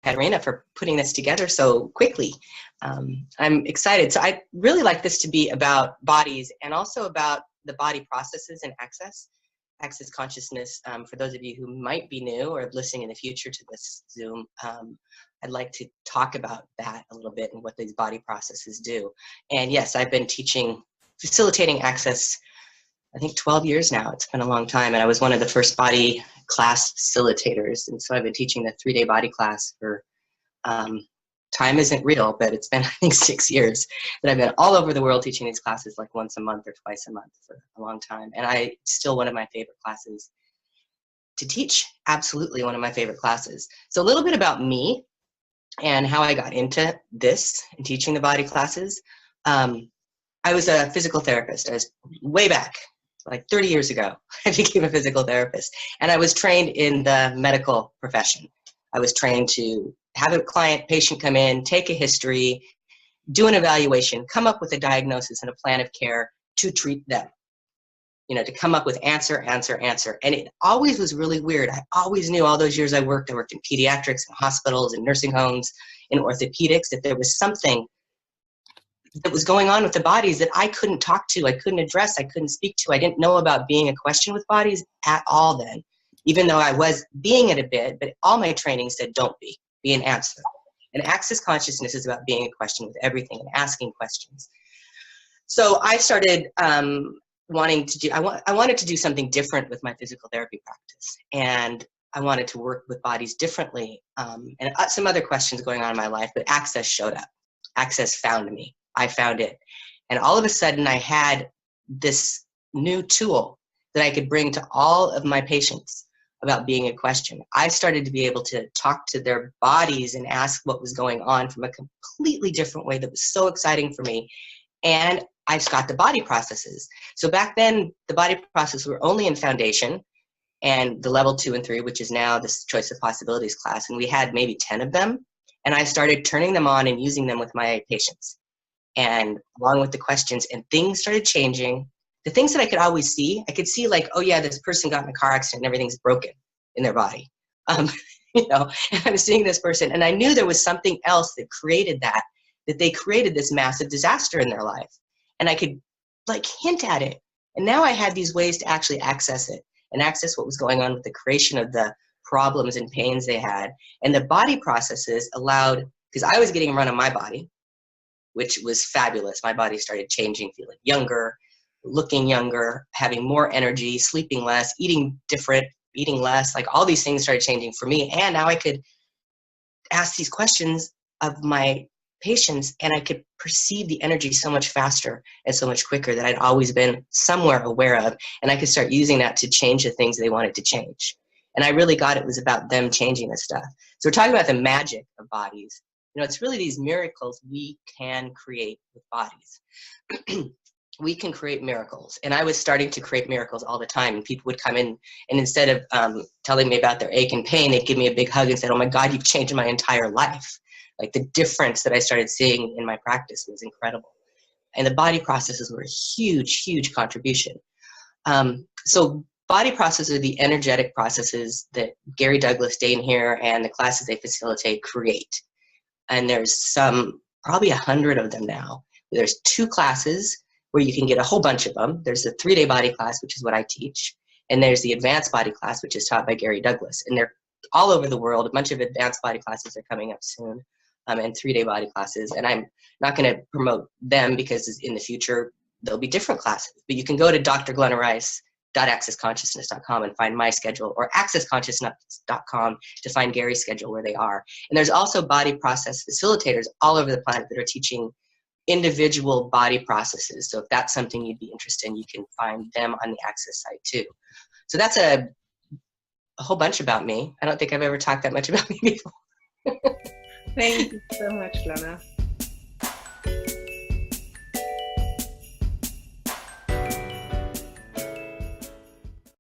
Katarina for putting this together so quickly. I'm excited. So I really like this to be about bodies and also about the body processes and access consciousness. For those of you who might be new or listening in the future to this Zoom, I'd like to talk about that a little bit and what these body processes do. And yes, I've been facilitating access, I think 12 years now. It's been a long time. And I was one of the first body class facilitators. And so I've been teaching the 3-day body class for, time isn't real, but it's been, I think, 6 years that I've been all over the world teaching these classes like once a month or twice a month for a long time. And still one of my favorite classes to teach. Absolutely one of my favorite classes. So a little bit about me and how I got into this and teaching the body classes. I was a physical therapist. I was way back, like 30 years ago, I became a physical therapist. And I was trained in the medical profession. I was trained to have a patient come in, take a history, do an evaluation, come up with a diagnosis and a plan of care to treat them. You know, to come up with answer. And it always was really weird. I always knew all those years I worked in pediatrics and hospitals and nursing homes, in orthopedics, that there was something that was going on with the bodies that I couldn't talk to, I couldn't address, I couldn't speak to. I didn't know about being a question with bodies at all then, even though I was being it a bit, but all my training said don't be an answer. And access consciousness is about being a question with everything and asking questions. So I started wanted to do something different with my physical therapy practice. And I wanted to work with bodies differently, and some other questions going on in my life, but access showed up. Access found me. I found it. And all of a sudden I had this new tool that I could bring to all of my patients about being a question. I started to be able to talk to their bodies and ask what was going on from a completely different way that was so exciting for me. And I got the body processes. So back then, the body processes were only in foundation and the level 2 and 3, which is now this choice of possibilities class. And we had maybe 10 of them. And I started turning them on and using them with my patients. And along with the questions, and things started changing. The things that I could always see, I could see like, oh yeah, this person got in a car accident and everything's broken in their body. You know, and I was seeing this person and I knew there was something else that created that they created this massive disaster in their life. And I could like hint at it. And now I had these ways to actually access it and access what was going on with the creation of the problems and pains they had. And the body processes allowed, because I was getting run on my body, which was fabulous. My body started changing, feeling younger, looking younger, having more energy, sleeping less, eating different, eating less, like all these things started changing for me. And now I could ask these questions of my patients and I could perceive the energy so much faster and so much quicker that I'd always been somewhere aware of. And I could start using that to change the things they wanted to change. And I really got it was about them changing this stuff. So we're talking about the magic of bodies. You know, it's really these miracles we can create with bodies. We can create miracles. And I was starting to create miracles all the time. And people would come in and instead of telling me about their ache and pain, they'd give me a big hug and said, oh my God, you've changed my entire life. Like the difference that I started seeing in my practice was incredible. And the body processes were a huge, huge contribution. So body processes are the energetic processes that Gary Douglas, Dane here, and the classes they facilitate create. And there's probably 100 of them now. There's 2 classes where you can get a whole bunch of them. There's the 3-day body class, which is what I teach. And there's the advanced body class, which is taught by Gary Douglas. And they're all over the world. A bunch of advanced body classes are coming up soon, and 3-day body classes. And I'm not going to promote them because in the future, there'll be different classes. But you can go to drglennarice.accessconsciousness.com and find my schedule, or accessconsciousness.com to find Gary's schedule where they are. And there's also body process facilitators all over the planet that are teaching individual body processes. So if that's something you'd be interested in, you can find them on the Access site too. So that's a whole bunch about me. I don't think I've ever talked that much about me before. Thank you so much, Glenna.